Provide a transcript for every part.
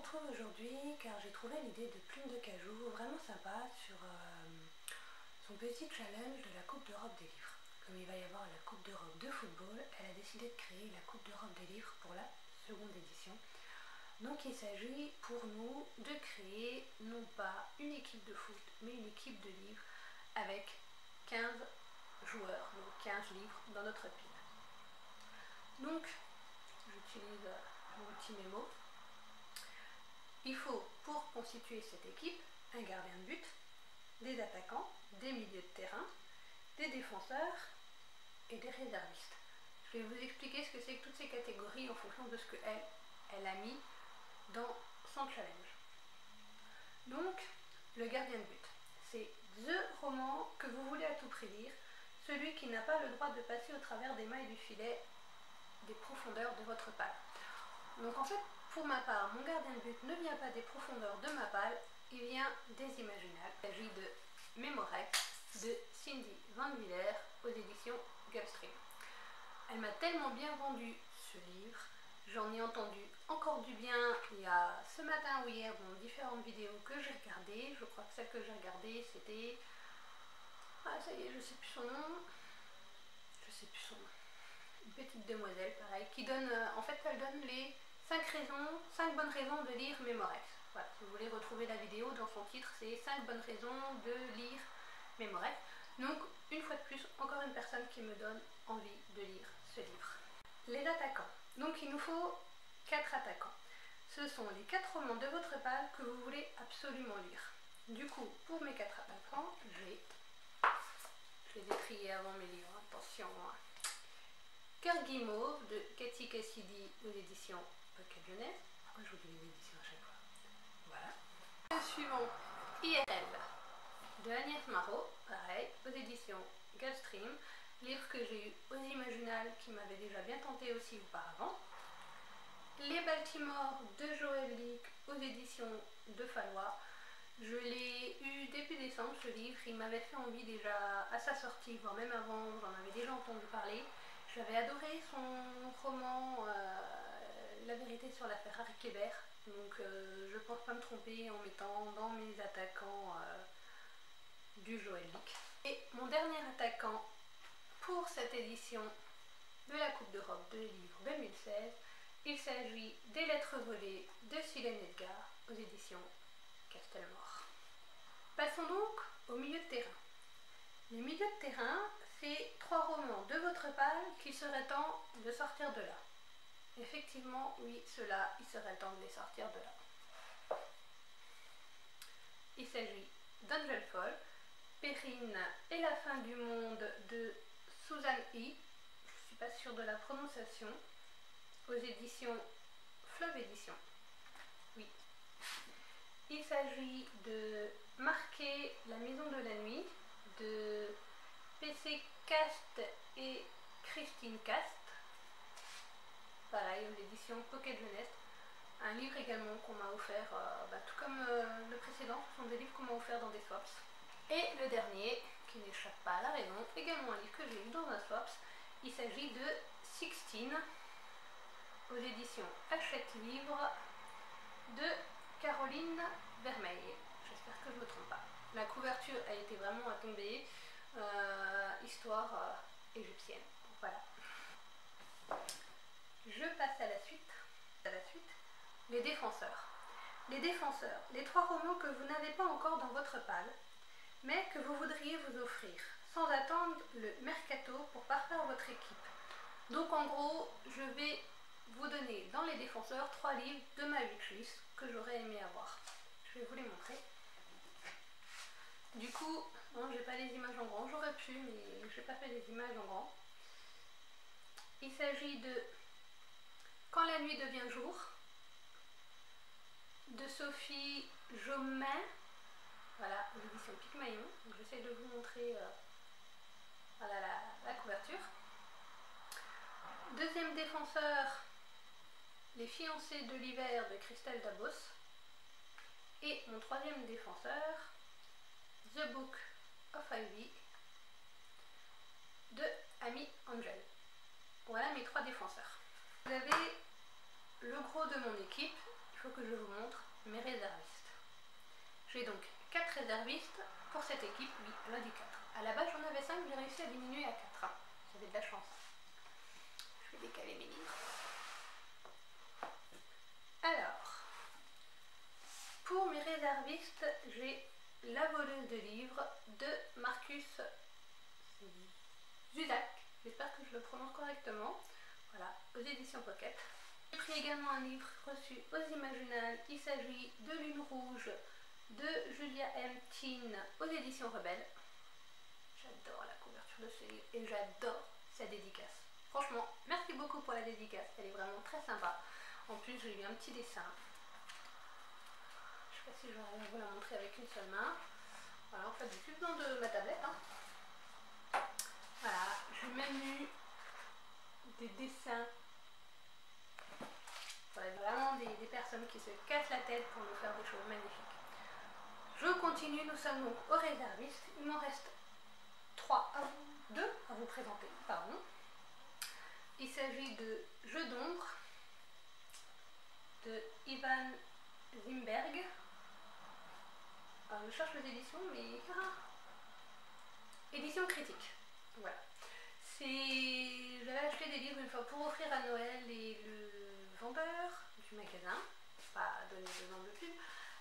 retrouve aujourd'hui car j'ai trouvé l'idée de Plume de Cajou vraiment sympa sur son petit challenge de la Coupe d'Europe des livres. Comme il va y avoir la Coupe d'Europe de football, elle a décidé de créer la Coupe d'Europe des livres pour la seconde édition. Donc il s'agit pour nous de créer non pas une équipe de foot, mais une équipe de livres avec 15 joueurs, donc 15 livres dans notre pile. Donc j'utilise mon petit mémo. Il faut, pour constituer cette équipe, un gardien de but, des attaquants, des milieux de terrain, des défenseurs et des réservistes. Je vais vous expliquer ce que c'est que toutes ces catégories en fonction de ce qu'elle a mis dans son challenge. Donc, le gardien de but, c'est the roman que vous voulez à tout prix lire, celui qui n'a pas le droit de passer au travers des mailles du filet des profondeurs de votre palle. Donc en fait, pour ma part, mon gardien de but ne vient pas des profondeurs de ma palle, il vient des Imaginales. Il s'agit de Mémorex de Cindy Van Willer aux éditions Gulfstream. Elle m'a tellement bien vendu ce livre, j'en ai entendu encore du bien il y a ce matin ou hier dans différentes vidéos que j'ai regardées. Je crois que celle que j'ai regardée c'était... Ah ça y est, je sais plus son nom. Je sais plus son nom. Une petite demoiselle pareil, qui donne... en fait elle donne les 5 bonnes raisons de lire Mémorex. Voilà, si vous voulez retrouver la vidéo, dans son titre, c'est 5 bonnes raisons de lire Mémorex. Donc, une fois de plus, encore une personne qui me donne envie de lire ce livre. Les attaquants. Donc, il nous faut 4 attaquants. Ce sont les 4 romans de votre palle que vous voulez absolument lire. Du coup, pour mes 4 attaquants, je les ai triés avant mes livres, attention. Cœur Guimauve de Cathy Cassidy aux éditions Pocket Jeunesse. Pourquoi je vous dis les éditions à chaque fois? Voilà. Le suivant, IRL de Agnès Marot, pareil, aux éditions Gulfstream. Livre que j'ai eu aux Imaginales qui m'avait déjà bien tenté aussi auparavant. Les Baltimore de Joël Leake aux éditions de Fallois. Je l'ai eu début décembre ce livre, il m'avait fait envie déjà à sa sortie, voire même avant, j'en avais déjà entendu parler. J'avais adoré son roman La vérité sur l'affaire Harry Kéber, donc je ne pense pas me tromper en mettant dans mes attaquants du Joël Leake. Et mon dernier attaquant pour cette édition de la Coupe d'Europe de livres 2016, il s'agit des Lettres volées de Silène Edgar aux éditions Castelmore. Passons donc au milieu de terrain. Les milieux de terrain, c'est 3 romans de votre palle qu'il serait temps de sortir de là. Effectivement, oui, ceux-là, il serait temps de les sortir de là. Il s'agit d'Angel Fall, Perrine et la fin du monde de Susan E. Je ne suis pas sûre de la prononciation. Aux éditions Fleuve Édition. Oui. Il s'agit de Marquer la maison de la nuit de PC Cast et Christine Cast. Pareil, aux éditions Pocket Jeunesse. Un livre également qu'on m'a offert, tout comme le précédent, ce sont des livres qu'on m'a offert dans des swaps. Et le dernier, qui n'échappe pas à la raison, également un livre que j'ai lu dans un swaps, il s'agit de Sixteen, aux éditions Hachette Livre de Caroline Vermeil. J'espère que je ne me trompe pas. La couverture a été vraiment à tomber, histoire égyptienne. Voilà. Je passe à la suite. Les défenseurs. Les défenseurs, les 3 romans que vous n'avez pas encore dans votre palle, mais que vous voudriez vous offrir, sans attendre le mercato pour parfaire votre équipe. Donc en gros, je vais vous donner dans les défenseurs 3 livres de ma wishlist que j'aurais aimé avoir. Je vais vous les montrer. Du coup, non, j'ai pas les images en grand, j'aurais pu, mais j'ai pas fait les images en grand. Il s'agit de Quand la nuit devient jour de Sophie Jomain, voilà, aux éditions Picmaillon. J'essaie de vous montrer voilà, la couverture. Deuxième défenseur, Les fiancés de l'hiver de Christelle Dabos. Et mon troisième défenseur, The Book of Ivy de Amy Angel. Voilà mes 3 défenseurs. Vous avez le gros de mon équipe. Il faut que je vous montre mes réservistes. J'ai donc 4 réservistes pour cette équipe, oui, elle a dit 4. À la base j'en avais 5, j'ai réussi à diminuer à 4. J'avais de la chance. Je vais décaler mes livres. Alors, pour mes réservistes, j'ai La voleuse de livres de Marcus Zusak. J'espère que je le prononce correctement. Voilà, aux éditions Pocket. J'ai pris également un livre reçu aux Imaginales. Il s'agit de Lune Rouge de Julia M. Tin aux éditions Rebelle. J'adore la couverture de ce livre et j'adore sa dédicace. Franchement, merci beaucoup pour la dédicace, elle est vraiment très sympa. En plus, j'ai eu un petit dessin. Je ne sais pas si je vais vous la montrer avec une seule main. Voilà, en fait, j'ai plus besoin de ma tablette. Voilà, j'ai même eu des dessins. Voilà, vraiment des personnes qui se cassent la tête pour nous faire des choses magnifiques. Je continue, nous sommes donc aux réservistes. Il m'en reste 2 à vous présenter. Pardon. Il s'agit de Jeux d'ombre de Ivan Zimberg. Je cherche les éditions, mais... Édition critique. Voilà. J'avais acheté des livres une fois pour offrir à Noël et le vendeur du magasin, pas donner le nom de pub,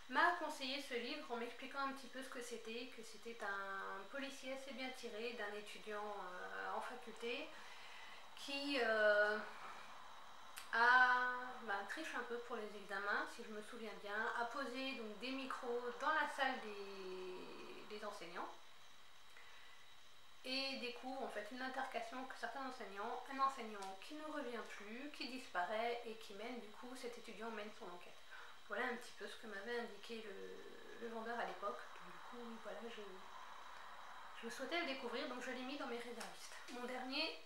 m'a conseillé ce livre en m'expliquant un petit peu ce que c'était un policier assez bien tiré d'un étudiant en faculté qui triche un peu pour les examens, si je me souviens bien, a posé donc des micros dans la salle des enseignants et découvre en fait une altercation que certains enseignants, un enseignant qui ne revient plus, qui disparaît et qui mène du coup, cet étudiant mène son enquête. Voilà un petit peu ce que m'avait indiqué le vendeur à l'époque. Du coup, voilà, je souhaitais le découvrir, donc je l'ai mis dans mes réservistes. Mon dernier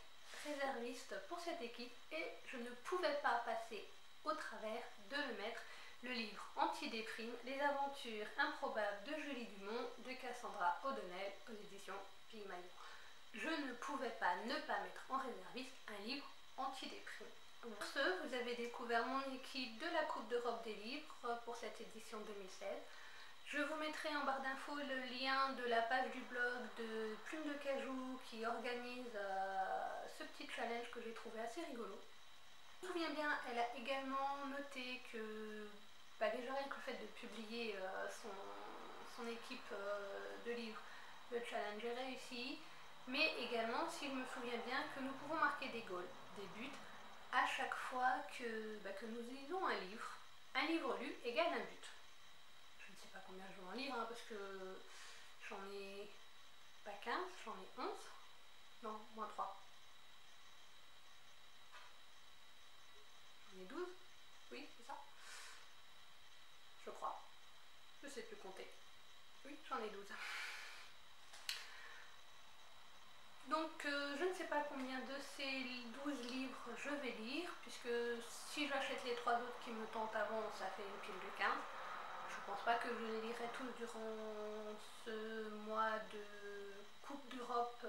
réserviste pour cette équipe et je ne pouvais pas passer au travers de le mettre, le livre Anti-déprime, les aventures improbables de Julie Dumont, de Cassandra O'Donnell aux éditions Pygmalion. Je ne pouvais pas ne pas mettre en réserviste un livre anti-déprime. Pour ce, vous avez découvert mon équipe de la Coupe d'Europe des livres pour cette édition 2016. Je vous mettrai en barre d'infos le lien de la page du blog de Plume de Cajou qui organise ce petit challenge que j'ai trouvé assez rigolo. Je me souviens bien, elle a également noté que déjà rien que le fait de publier son équipe de livres, le challenge est réussi, mais également, si je me souviens bien, que nous pouvons marquer des goals, des buts, à chaque fois que nous lisons un livre lu égale un but. Je ne sais pas combien je vais en lire, parce que j'en ai pas 15, j'en ai 11, non, moins 3. J'en ai 12, oui, c'est ça. Je crois. Je ne sais plus compter. Oui, j'en ai 12. Donc, je ne sais pas combien de ces 12 livres je vais lire, puisque si j'achète les 3 autres qui me tentent avant, ça fait une pile de 15. Je ne pense pas que je les lirai tous durant ce mois de Coupe d'Europe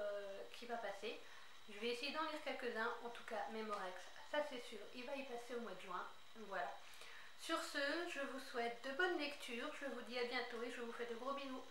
qui va passer. Je vais essayer d'en lire quelques-uns, en tout cas Memorex, ça c'est sûr, il va y passer au mois de juin. Voilà. Sur ce, je vous souhaite de bonnes lectures, je vous dis à bientôt et je vous fais de gros bisous.